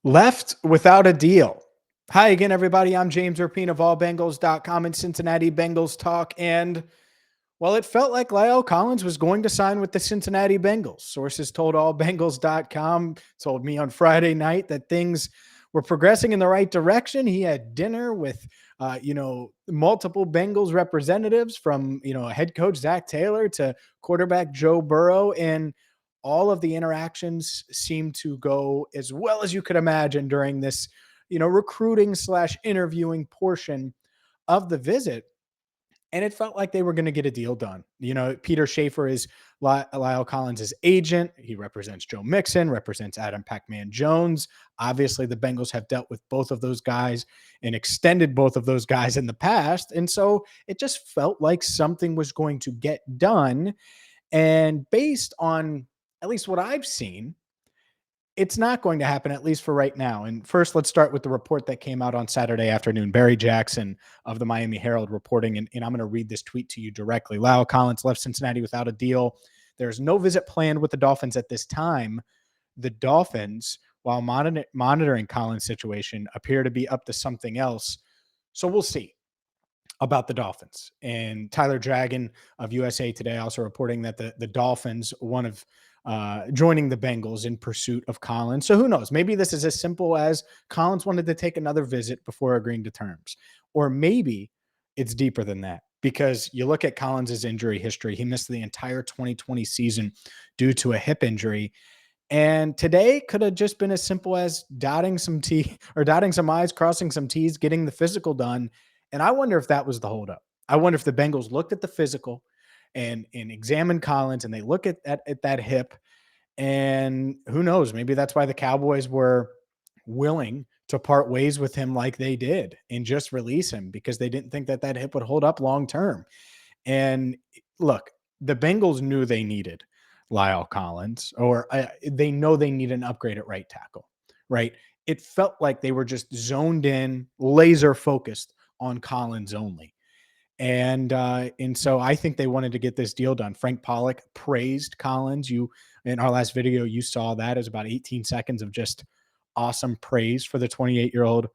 Left without a deal. Hi again, everybody. I'm James Rapien of allbengals.com and Cincinnati Bengals Talk. And well, it felt like Lyle Collins was going to sign with the Cincinnati Bengals. Sources told allbengals.com, told me on Friday night that things were progressing in the right direction. He had dinner with, multiple Bengals representatives from, head coach Zach Taylor to quarterback Joe Burrow. And all of the interactions seemed to go as well as you could imagine during this, recruiting slash interviewing portion of the visit, and it felt like they were going to get a deal done. Peter Schaefer is Lyle Collins' agent. He represents Joe Mixon, represents Adam Pac-Man Jones. Obviously, the Bengals have dealt with both of those guys and extended both of those guys in the past. And so it just felt like something was going to get done. And based on at least what I've seen, it's not going to happen, at least for right now. And first, let's start with the report that came out on Saturday afternoon. Barry Jackson of the Miami Herald reporting, and I'm going to read this tweet to you directly. Lyle Collins left Cincinnati without a deal. There's no visit planned with the Dolphins at this time. The Dolphins, while monitoring Collins' situation, appear to be up to something else. So we'll see about the Dolphins. And Tyler Dragon of USA Today also reporting that the Dolphins, one of joining the Bengals in pursuit of Collins. So who knows? Maybe this is as simple as Collins wanted to take another visit before agreeing to terms. Or maybe it's deeper than that, because you look at Collins's injury history. He missed the entire 2020 season due to a hip injury. And today could have just been as simple as dotting some T or dotting some I's, crossing some T's, getting the physical done. And I wonder if that was the holdup. I wonder if the Bengals looked at the physical and examined Collins, and they look at that hip, and who knows, maybe that's why the Cowboys were willing to part ways with him like they did and just release him, because they didn't think that hip would hold up long term. And look, the Bengals knew they needed Lyle Collins, or they know they need an upgrade at right tackle, right? It felt like they were just zoned in, laser focused on Collins only. And so I think they wanted to get this deal done. Frank Pollock praised Collins. You, in our last video, you saw that as about 18 seconds of just awesome praise for the 28-year-old.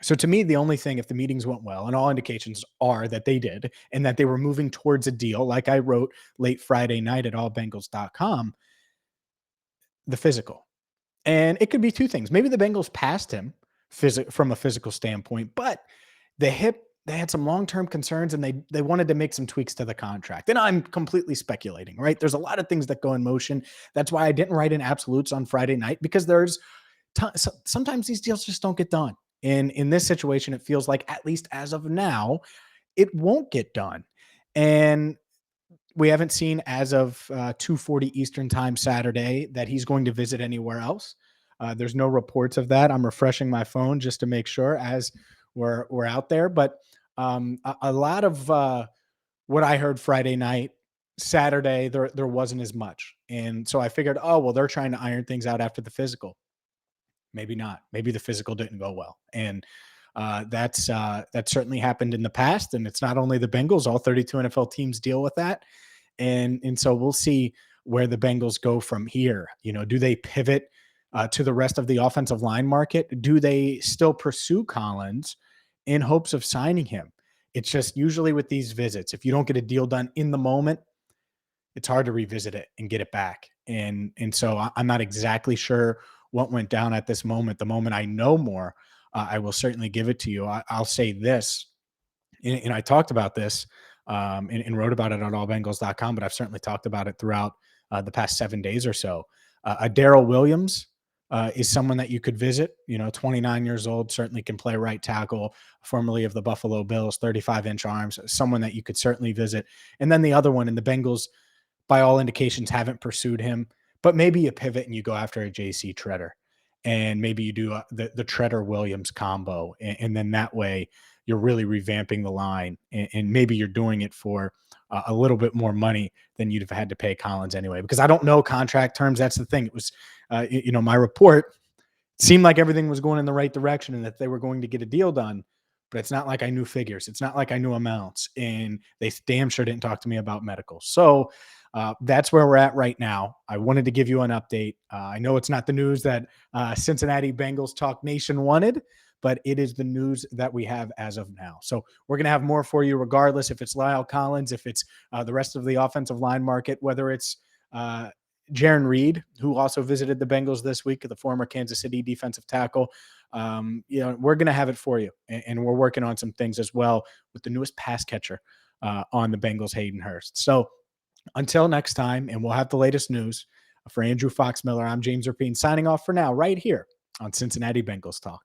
So to me, the only thing, if the meetings went well, and all indications are that they did, and that they were moving towards a deal, like I wrote late Friday night at allbengals.com, the physical. And it could be two things. Maybe the Bengals passed him from a physical standpoint, but the hip, they had some long-term concerns, and they wanted to make some tweaks to the contract. And I'm completely speculating, right? There's a lot of things that go in motion. That's why I didn't write in absolutes on Friday night, because there's sometimes these deals just don't get done. And in this situation, it feels like, at least as of now, it won't get done. And we haven't seen, as of 2:40 Eastern time Saturday, that he's going to visit anywhere else. There's no reports of that. I'm refreshing my phone just to make sure as we're out there. But a lot of what I heard Friday night, Saturday, there wasn't as much. And so I figured, oh, well, they're trying to iron things out after the physical. Maybe not. Maybe the physical didn't go well. And that certainly happened in the past. And it's not only the Bengals; all 32 NFL teams deal with that. And so we'll see where the Bengals go from here. Do they pivot to the rest of the offensive line market? Do they still pursue Collins in hopes of signing him? It's just usually with these visits, if you don't get a deal done in the moment, it's hard to revisit it and get it back. And so I'm not exactly sure what went down at this moment. The moment I know more, I will certainly give it to you. I'll say this, and I talked about this and wrote about it on allbengals.com, but I've certainly talked about it throughout the past 7 days or so. Daryl Williams is someone that you could visit. 29 years old, certainly can play right tackle, formerly of the Buffalo Bills, 35-inch arms, someone that you could certainly visit. And then the other one, and the Bengals, by all indications, haven't pursued him, but maybe you pivot and you go after a JC Treader, and maybe you do the Treader Williams combo. And then that way you're really revamping the line, and maybe you're doing it for a little bit more money than you'd have had to pay Collins anyway, because I don't know contract terms. That's the thing. It was, my report seemed like everything was going in the right direction and that they were going to get a deal done, but it's not like I knew figures. It's not like I knew amounts, and they damn sure didn't talk to me about medical. So That's where we're at right now. I wanted to give you an update. I know it's not the news that Cincinnati Bengals Talk Nation wanted, but it is the news that we have as of now. So we're going to have more for you regardless if it's Lyle Collins, if it's the rest of the offensive line market, whether it's Jaron Reed, who also visited the Bengals this week, the former Kansas City defensive tackle. We're going to have it for you. And we're working on some things as well with the newest pass catcher on the Bengals, Hayden Hurst. So until next time, and we'll have the latest news. For Andrew Fox Miller, I'm James Rapien signing off for now, right here on Cincinnati Bengals Talk.